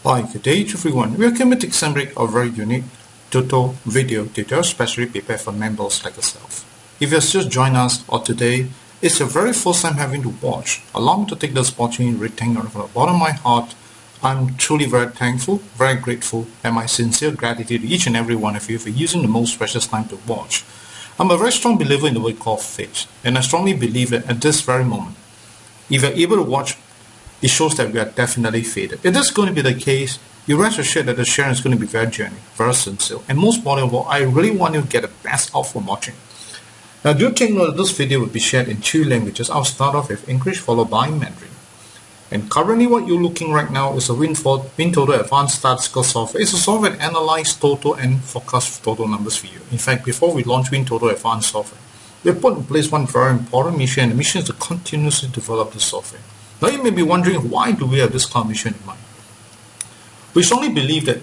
Hi, good day to everyone. We are coming to examine a very unique Toto video tutorial specially prepared for members like yourself. If you have just joined us or today, it's your very first time having to watch. Allow me to take this opportunity to thank you from the bottom of my heart. I'm truly very thankful, very grateful, and my sincere gratitude to each and every one of you for using the most precious time to watch. I'm a very strong believer in the word called faith, and I strongly believe that at this very moment, if you're able to watch, it shows that we are definitely fated. If this is going to be the case, you rest assured that the sharing is going to be very genuine, very sincere, and most important of all, I really want you to get the best out from watching. Now, do take note that this video will be shared in 2 languages. I'll start off with English followed by Mandarin. And currently what you're looking right now is a WinToto Advance Statistical Software. It's a software that analyzes total and forecast total numbers for you. In fact, before we launch WinToto Advance Software, we put in place one very important mission, and the mission is to continuously develop the software. Now you may be wondering, why do we have this kind of mission in mind? We strongly believe that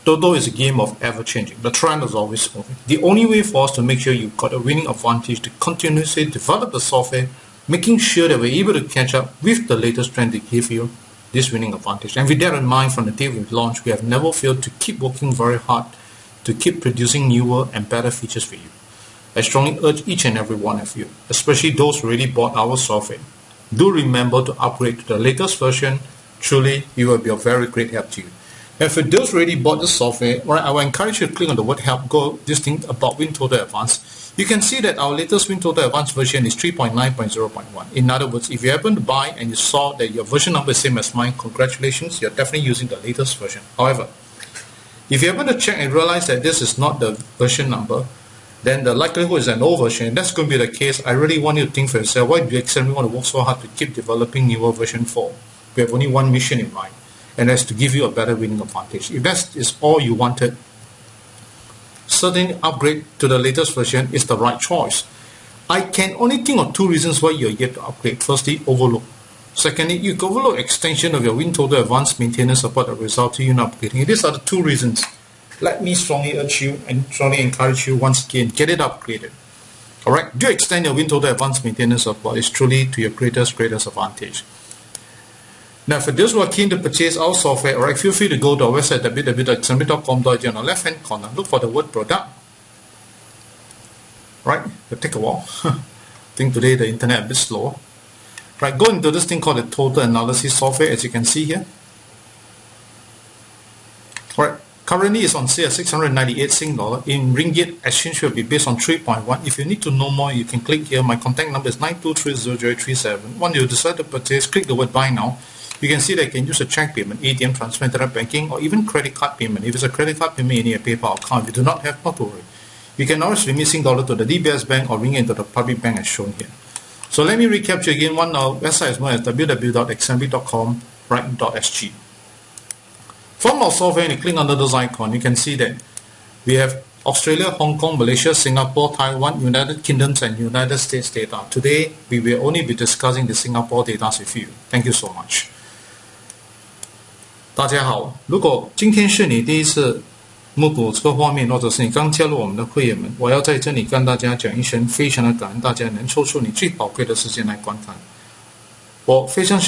Toto is a game of ever-changing. The trend is always moving. The only way for us to make sure you've got a winning advantage to continuously develop the software, making sure that we're able to catch up with the latest trend to give you this winning advantage. And with that in mind, from the day we've launched, we have never failed to keep working very hard to keep producing newer and better features for you. I strongly urge each and every one of you, especially those who already bought our software, do remember to upgrade to the latest version. Truly, it will be a very great help to you. And for those who already bought the software, right, I will encourage you to click on the word help, go this thing about WinToto Advance. You can see that our latest WinToto Advance version is 3.9.0.1. In other words, if you happen to buy and you saw that your version number is same as mine, congratulations, you're definitely using the latest version. However, if you happen to check and realize that this is not the version number, then the likelihood is an old version. If that's going to be the case, I really want you to think for yourself, why do you exactly want to work so hard to keep developing newer version 4? We have only one mission in mind, and that's to give you a better winning advantage. If that is all you wanted, certainly upgrade to the latest version is the right choice. I can only think of 2 reasons why you're yet to upgrade. Firstly, overload. Secondly, you can overload extension of your WinToto Advanced maintenance support that result to you not upgrading. These are the 2 reasons. Let me strongly urge you and strongly encourage you once again, get it upgraded. Alright, do extend your WinToto Advanced maintenance support. It's truly to your greatest advantage. Now, for those who are keen to purchase our software, alright, feel free to go to our website www.xambi.com.au. on the left hand corner, look for the word product. Right, it'll take a while. I think today the internet is a bit slow. Right, go into this thing called the total analysis software, as you can see here. Alright, currently it's on sale at 698 Sing dollar. In ringgit, exchange will be based on 3.1. If you need to know more, you can click here. My contact number is 92300337. Once you decide to purchase, click the word buy now. You can see that you can use a check payment, ATM transfer, internet banking, or even credit card payment. If it's a credit card payment, you need a PayPal account. If you do not have, not to worry. You can always remit Sing dollar to the DBS bank or ring into the public bank as shown here. So let me recap to you again. One website is known as www.xambi.com, right.sg. From our software, and you click under this icon, you can see that we have Australia, Hong Kong, Malaysia, Singapore, Taiwan, United Kingdoms, and United States data. Today, we will only be discussing the Singapore data with you. Thank you so much. 大家好，如果今天是你第一次目睹这个画面，或者是你刚加入我们的会员们，我要在这里跟大家讲一声，非常的感恩大家能抽出你最宝贵的时间来观看。我非常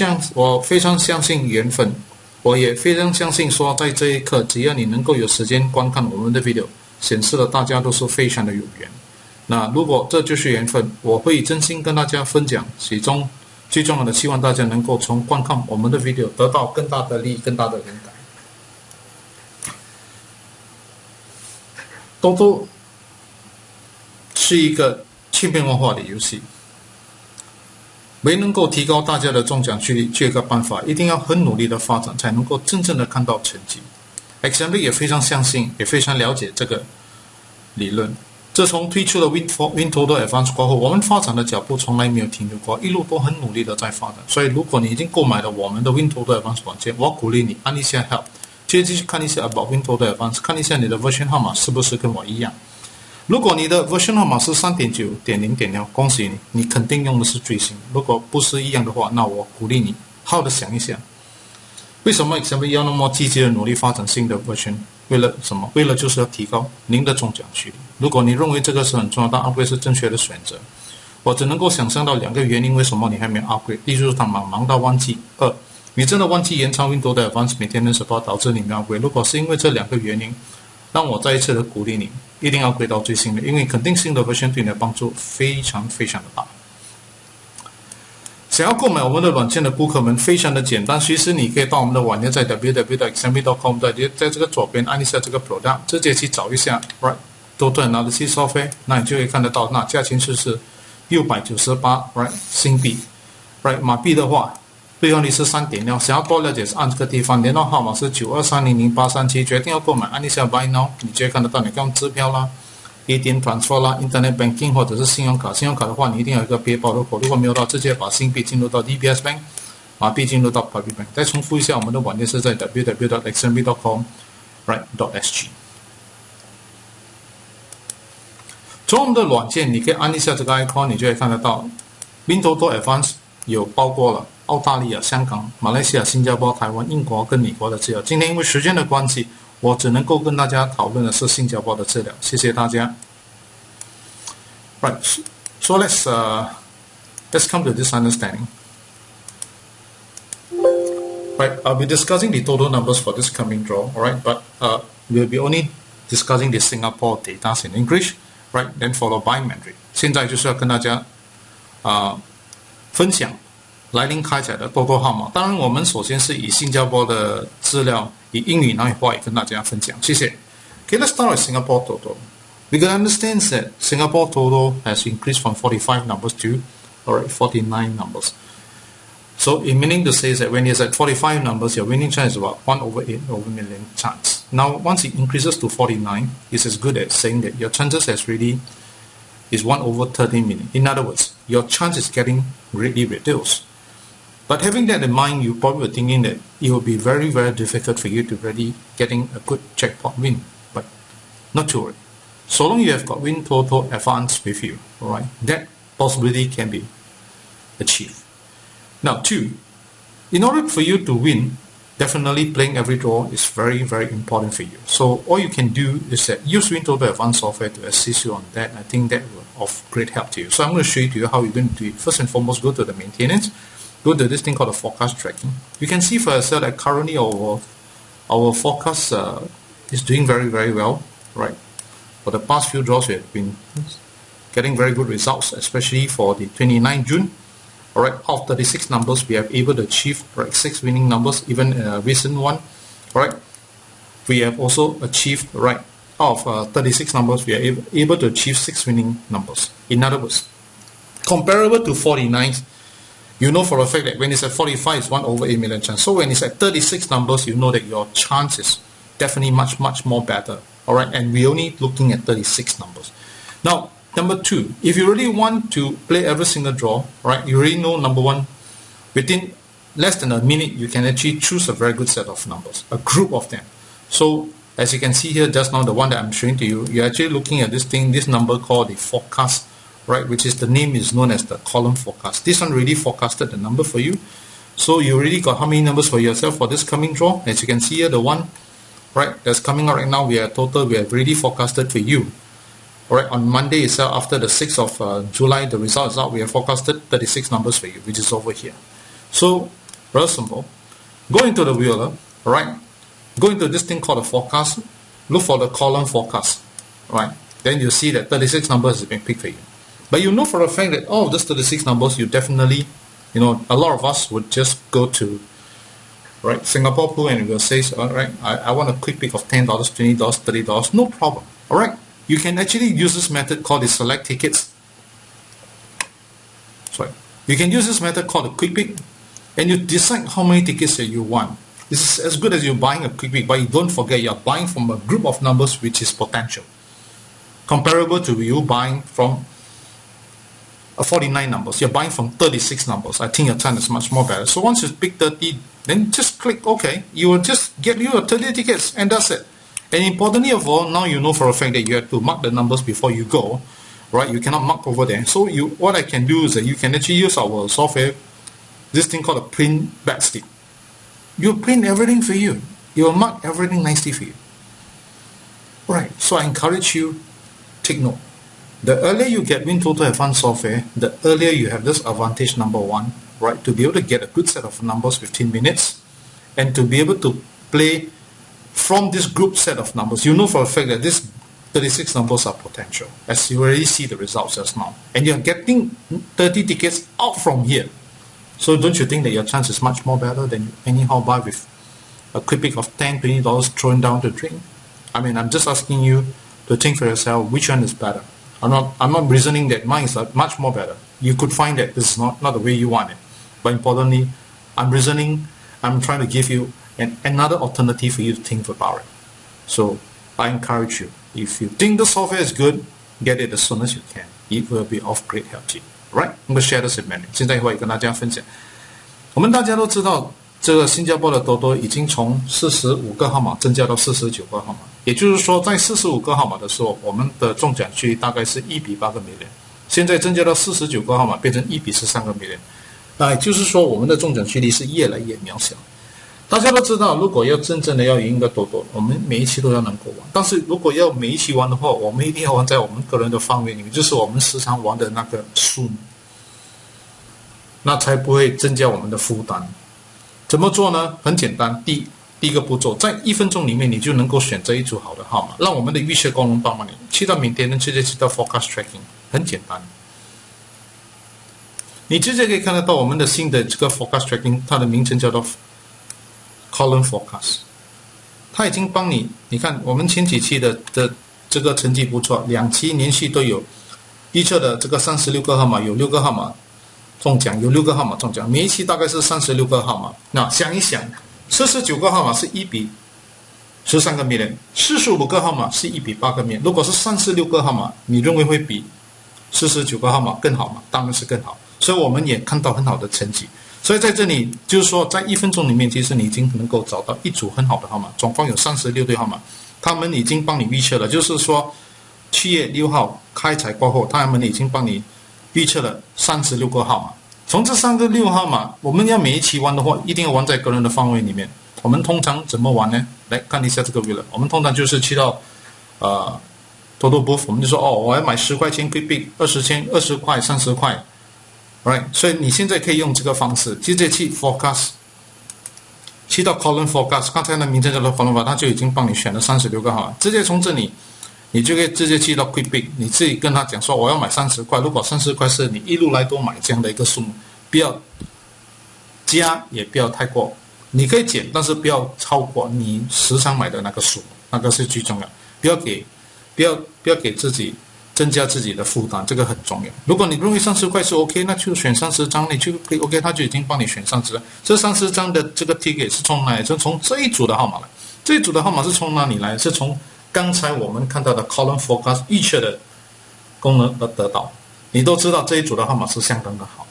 相信缘分，我也非常相信说，在这一刻，只要你能够有时间观看我们的 video， 显示了大家都是非常的有缘。那如果这就是缘分，我会真心跟大家分享，其中最重要的，希望大家能够从观看我们的 video 得到更大的利益、更大的灵感。Toto 是一个千变万化的游戏，没能够提高大家的中奖几率，这个办法一定要很努力的发展，才能够真正的看到成绩。XMB 也非常相信，也非常了解这个理论。自从推出了 WinToto Advance 过后，我们发展的脚步从来没有停留过，一路都很努力的在发展。所以，如果你已经购买了我们的 WinToto Advance 软件，我鼓励你按一下 Help， 接着去看一下 About WinToto Advance， 看一下你的 version 号码是不是跟我一样。如果你的 version 号码是 3.9.0.0， 恭喜你，你肯定用的是最新。如果不是一样的话，那我鼓励你好好的想一想，为什么 XMB 要那么积极的努力发展新的 version？ 为了什么？为了就是要提高您的中奖几率。如果你认为这个是很重要，但 upgrade 是正确的选择，我只能够想象到2个原因，为什么你还没有 upgrade。第一就是他忙到忘记，2你真的忘记延长 WinToto Advance Maintenance Support 导致你没有 upgrade， 如果是因为这两个原因，让我再一次的鼓励你，一定要 upgrade 到最新的，因为肯定新的 version 对你的帮助非常非常的大。想要购买我们的软件的顾客们非常的简单，其实你可以到我们的网页，在 www.xmb.com 在这个左边按一下这个 product， 直接去找一下 right Toto Advance Software， 那你就会看得到，那价钱是698 right 新币 right 马币的话，兑换率是 3.6， 想要多了解是按这个地方，联络号码是92300837，决定要购买按一下 Buy Now， 你就会看得到，你可以用支票啦ATM transfer 啦 Internet Banking 或者是信用卡，信用卡的话你一定要有一个背包入口，如果没有的话直接把新币进入到 DBS Bank， 马币进入到 Public Bank。 再重复一下，我们的网页是在 www.xmb.com right.sg。 从我们的软件你可以按一下这个 icon， 你就会看得到 WinToto Advance 有包括了澳大利亚、香港、马来西亚、新加坡、台湾、英国跟美国的资料。今天因为时间的关系，我只能够跟大家讨论的是新加坡的资料，谢谢大家。Right, so let's come to this understanding. Right, I'll be discussing the total numbers for this coming draw. Alright, but we'll be only discussing the Singapore data in English. Right, then followed by Mandarin. 现在就是要跟大家分享来临开采的Toto号码。当然，我们首先是以新加坡的资料以英语然后华语跟大家分享，谢谢。Okay, let's start with Singapore Toto. We can understand that Singapore Toto has increased from 45 numbers to 49 numbers. So it meaning to say that when it's at 45 numbers, your winning chance is about 1/8 chance. Now, once it increases to 49, it's as good as saying that your chances has really is 1/13 million. In other words, your chance is getting greatly reduced. But having that in mind, you probably were thinking that it will be very, very difficult for you to really getting a good jackpot win. But not to worry. So long you have got WinToto Advance with you, alright, that possibility can be achieved. Now, two, in order for you to win, definitely playing every draw is very, very important for you. So all you can do is that use WinToto Advance Software to assist you on that. I think that will of great help to you. So I'm going to show you how you're going to do it. First and foremost, go to the maintenance. Go to this thing called the forecast tracking. You can see for yourself that currently our forecast is doing very, very well, right? For the past few draws, we have been getting very good results, especially for the 29 June. Alright, out of 36 numbers, we are able to achieve 6 winning numbers, even a recent one. Alright, we have also achieved out of 36 numbers, we are able to achieve 6 winning numbers. In other words, comparable to 49, you know for a fact that when it's at 45, it's 1/8 million chance. So when it's at 36 numbers, you know that your chance is definitely much, much more better. Alright, and we're only looking at 36 numbers. Now, number two, if you really want to play every single draw, right, you already know, number one, within less than a minute, you can actually choose a very good set of numbers, a group of them. So, as you can see here just now, the one that I'm showing to you, you're actually looking at this number called the forecast, right, which is the name is known as the column forecast. This one really forecasted the number for you. So you already got how many numbers for yourself for this coming draw? As you can see here, the one, right, that's coming out right now, we have already forecasted for you. Alright, on Monday itself, after the 6th of July, the result is out. We have forecasted 36 numbers for you, which is over here. So, very simple. Go into the wheeler, alright, go into this thing called a forecast, look for the column forecast, right, then you see that 36 numbers has been picked for you. But you know for a fact that, oh, this 36 numbers, you definitely, you know, a lot of us would just go to, right, Singapore Pool and we'll say, alright, I want a quick pick of $10, $20, $30, no problem, alright. You can actually use this method called the select tickets. Sorry. You can use this method called the quick pick, and you decide how many tickets that you want. This is as good as you're buying a quick pick, but you don't forget you're buying from a group of numbers which is potential. Comparable to you buying from 49 numbers, you're buying from 36 numbers. I think your chance is much more better. So once you pick 30, then just click OK. You will just get you 30 tickets, and that's it. And importantly of all, now you know for a fact that you have to mark the numbers before you go, right? You cannot mark over there. So what I can do is that you can actually use our software, this thing called a print backslip. You print everything for you. You will mark everything nicely for you. Right. So I encourage you, take note. The earlier you get WinToto Advance Software, the earlier you have this advantage number one, right? To be able to get a good set of numbers within minutes, and to be able to play from this group set of numbers. You know for a fact that these 36 numbers are potential, as you already see the results just now. And you're getting 30 tickets out from here. So don't you think that your chance is much more better than anyhow buy with a quick pick of $10, $20 thrown down the drain? I mean, I'm just asking you to think for yourself which one is better. I'm not reasoning that mine is much more better. You could find that this is not the way you want it. But importantly, I'm trying to give you another alternative for you to think about it. So I encourage you, if you think the software is good, get it as soon as you can. It will be of great help to you. Right? 我们 share the segment 现在会跟大家分享。我们大家都知道，这个新加坡的多多已经从45个号码增加到49个号码，也就是说，在45个号码的时候，我们的中奖区大概是1比8个 million， 现在增加到49个号码，变成1比13个 million， 也就是说，我们的中奖区率是越来越渺小。大家都知道，如果要真正的要赢一个多多，我们每一期都要能够玩。但是如果要每一期玩的话，我们一定要玩在我们个人的范围里面，就是我们时常玩的那个数目，那才不会增加我们的负担。怎么做呢？很简单，第一个步骤，在1分钟里面，你就能够选择一组好的号码，让我们的预测功能帮忙你。去到明天呢，直接去到 Forecast Tracking， 很简单。你直接可以看得到我们的新的这个 Forecast Tracking， 它的名称叫做Column Forecast， 它已经帮你，你看我们前几期的这个成绩不错，2期连续都有预测的这个36个号码，有6个号码中奖，有6个号码中奖，每一期大概是36个号码。那想一想，49个号码是1比13个 million，45个号码是1比8个 million。如果是36个号码，你认为会比49个号码更好吗？当然是更好。所以我们也看到很好的成绩。所以在这里就是说，在1分钟里面，其实你已经能够找到一组很好的号码，总共有36对号码，他们已经帮你预测了。就是说，7月6号开彩过后，他们已经帮你预测了36个号码。从这36号码，我们要每一期玩的话，一定要玩在个人的范围里面。我们通常怎么玩呢？来看一下这个 view 了。我们通常就是去到Toto Booth， 我们就说我要买10块钱 quick pick， 20块、30块。Right， 所以你现在可以用这个方式，直接去 Forecast， 去到 Column Forecast， 刚才的名称叫做 Column Forecast， 它就已经帮你选了36个号码，直接从这里，你就可以直接去到 Quick Pick， 你自己跟他讲说我要买30块，如果30块是你一路来都买这样的一个数目，不要加也不要太过，你可以减，但是不要超过你时常买的那个数，那个是最重要，不要给自己增加自己的负担，这个很重要。如果你认为30块是 OK， 那就选30张，你就可以 OK， 他就已经帮你选30张。这30张的这个 ticket 是从哪里？是从这一组的号码来。这一组的号码是从哪里来？是从刚才我们看到的 Column Forecast 预测的功能而得到。你都知道这一组的号码是相当的好，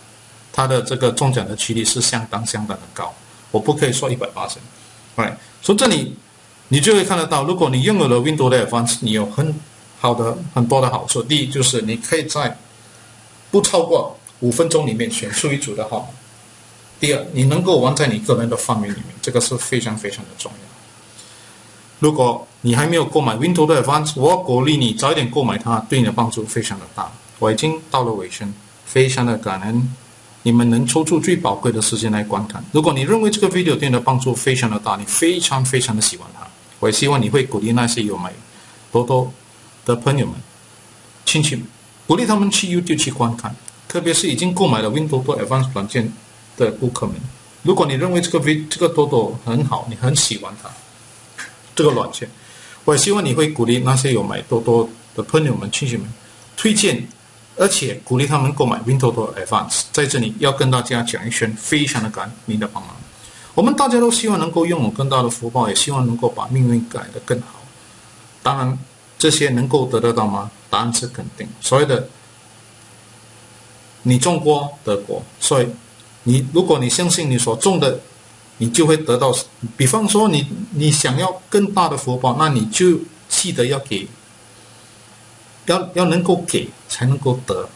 它的这个中奖的几率是相当的高。我不可以说100%。Right， 从这里你就会看得到，如果你拥有了 WinToto Advance， 你有很多的好处。第一就是你可以在不超过5分钟里面选出一组的号码。第二，你能够玩在你个人的范围里面，这个是非常的重要。如果你还没有购买 WinToto Advance， 我鼓励你早一点购买它，对你的帮助非常的大。我已经到了尾声，非常的感恩你们能抽出最宝贵的时间来观看。如果你认为这个 video 对你的帮助非常的大，你非常的喜欢它，我也希望你会鼓励那些有买多多的朋友们、亲戚们，鼓励他们去 YouTube 去观看，特别是已经购买了 WinToto Advance 软件的顾客们。如果你认为这个 Toto 很好，你很喜欢它这个软件，我也希望你会鼓励那些有买Toto的朋友们、亲戚们，推荐而且鼓励他们购买 WinToto Advance。在这里要跟大家讲一声，非常的感恩您的帮忙。我们大家都希望能够拥有更大的福报，也希望能够把命运改得更好。当然，这些能够得到吗？答案是肯定。所谓的你中过得过，所以如果你相信你所中的，你就会得到。比方说你想要更大的福报，那你就记得要给，要能够给才能够得。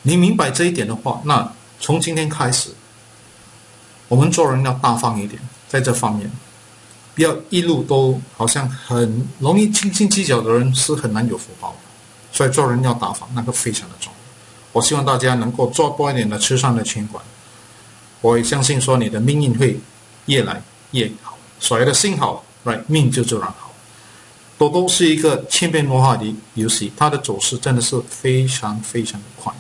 你明白这一点的话，那从今天开始，我们做人要大方一点，在这方面。不要一路都好像很容易斤斤计较的人是很难有福报的，所以做人要大方，那个非常的重要。我希望大家能够做多一点的慈善的捐款。我也相信说你的命运会越来越好。所谓的幸好 ，right 命就自然好。多多是一个千变万化的游戏，它的走势真的是非常非常的快。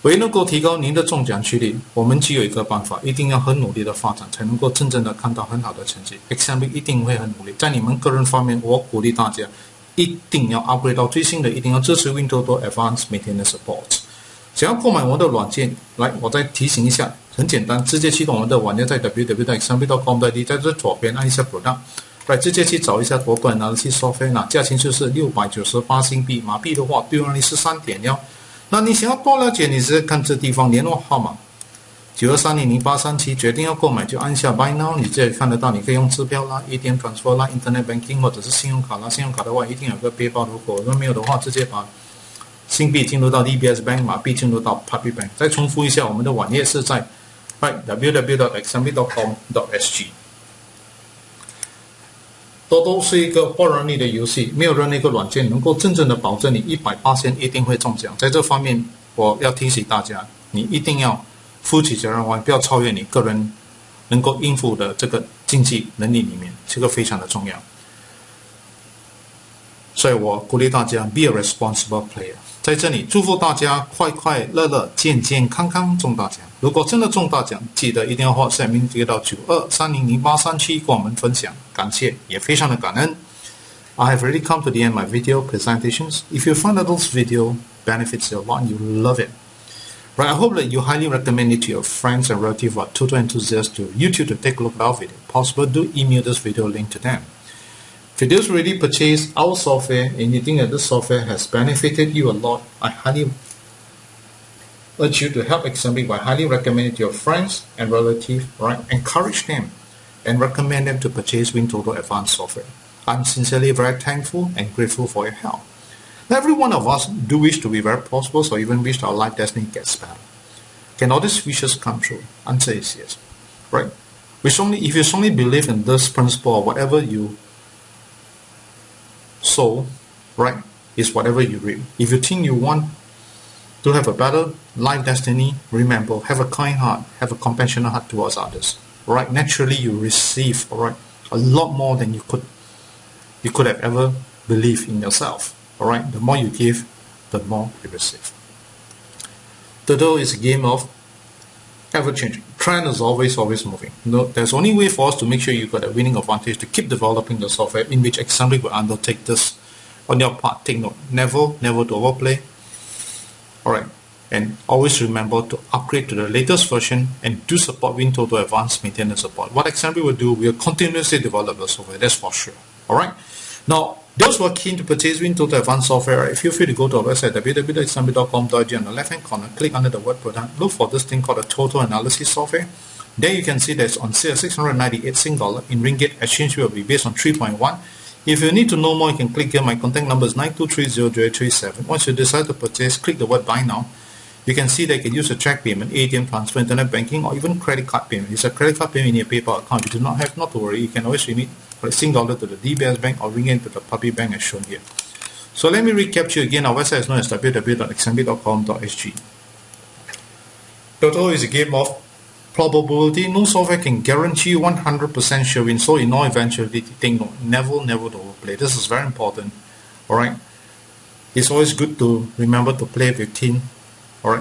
为能够提高您的中奖几率，我们只有一个办法，一定要很努力的发展，才能够真正的看到很好的成绩。Example 一定会很努力，在你们个人方面，我鼓励大家一定要 upgrade 到最新的，一定要支持 WinToto Advance Maintenance Support。想要购买我们的软件，来，我再提醒一下，很简单，直接去到我们的网页，在 www.example.com.de， 在这左边按一下 Product， 来直接去找一下Toto Analysis Software， 那价钱就是698新币，马币的话兑换率是 3.1。那你想要多了解，你直接看这地方联络号码92300837，决定要购买就按下 Buy Now， 你这里看得到，你可以用支票啦、ATM Transfer 啦、Internet Banking 或者是信用卡啦。信用卡的话一定有个背包，如果没有的话，直接把新币进入到 DBS Bank， 马币进入到 Puppy Bank。再重复一下，我们的网页是在 www.xmb.com.sg。多多是一个不容易的游戏，没有任何一个软件能够真正的保证你100%一定会中奖。在这方面，我要提醒大家，你一定要负起责任，不要超越你个人能够应付的这个经济能力里面，这个非常的重要。所以我鼓励大家 be a responsible player。在这里祝福大家快快乐乐、健健康康中大奖。如果真的中大奖，记得一定要WhatsApp名接到92300837跟我们分享，感谢也非常的感恩。I have already come to the end of my video presentations. If you find that this video benefits you a lot, you love it. Right, I hope that you highly recommend it to your friends and relatives or Toto enthusiasts to YouTube to take a look at our video. Possible, do email this video link to them. If you just already purchased our software and you think that this software has benefited you a lot, I highly urge you to help Example by highly recommending it to your friends and relatives, right? Encourage them and recommend them to purchase WinToto Advance Software. I'm sincerely very thankful and grateful for your help. Every one of us do wish to be very prosperous or even wish our life destiny gets better. Can all these wishes come true? Answer is yes, right? If you strongly believe in this principle or whatever you sow, right, is whatever you reap. If you think you want to have a better life destiny, remember, have a kind heart, have a compassionate heart towards others. Right? Naturally, you receive, alright, a lot more than you could have ever believed in yourself. Alright, the more you give, the more you receive. Toto is a game of ever-changing. Trend is always moving. No, there's only way for us to make sure you've got a winning advantage to keep developing the software in which Example will undertake this on your part. Take note, never to overplay. Alright, and always remember to upgrade to the latest version and do support WinToto Advanced Maintenance Support. What Example will do, we'll continuously develop the software, that's for sure. Alright, now those who are keen to purchase WinToto Advanced Software, feel free to go to our website www.example.com.g. On the left hand corner, click under the word product, look for this thing called the Toto Analysis Software. There you can see that it's on sale 698 Sing dollar. In ringgit, exchange rate will be based on 3.1. If you need to know more, you can click here. My contact number is 92300837. Once you decide to purchase, click the word buy now. You can see that you can use a check payment, ATM transfer, internet banking, or even credit card payment. It's a credit card payment in your PayPal account. If you do not have, not to worry. You can always remit Sing dollar to the DBS Bank or ringgit to the Puppy Bank as shown here. So let me recap to you again. Our website is known as www.example.com.sg. Toto is a game of probability. No software can guarantee 100% sure win. So in all eventuality, think no, never to overplay. This is very important. Alright. It's always good to remember to play within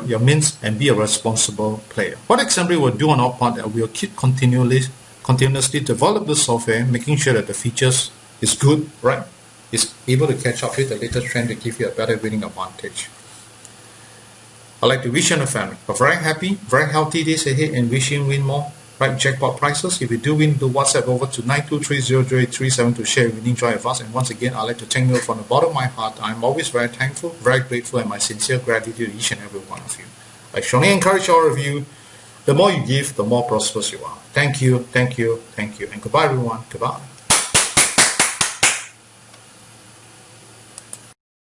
your means and be a responsible player. What Example will do on our part, that we'll keep continuously develop the software, making sure that the features is good, right? Is able to catch up with the latest trend to give you a better winning advantage. I'd like to wish you and your family a very happy, very healthy days ahead and wish you win more right jackpot prizes. If you do win, do WhatsApp over to 92300837 to share your winning joy with us. And once again, I'd like to thank you from the bottom of my heart. I'm always very thankful, very grateful, and my sincere gratitude to each and every one of you. I strongly encourage all of you, the more you give, the more prosperous you are. Thank you, and goodbye everyone. Goodbye.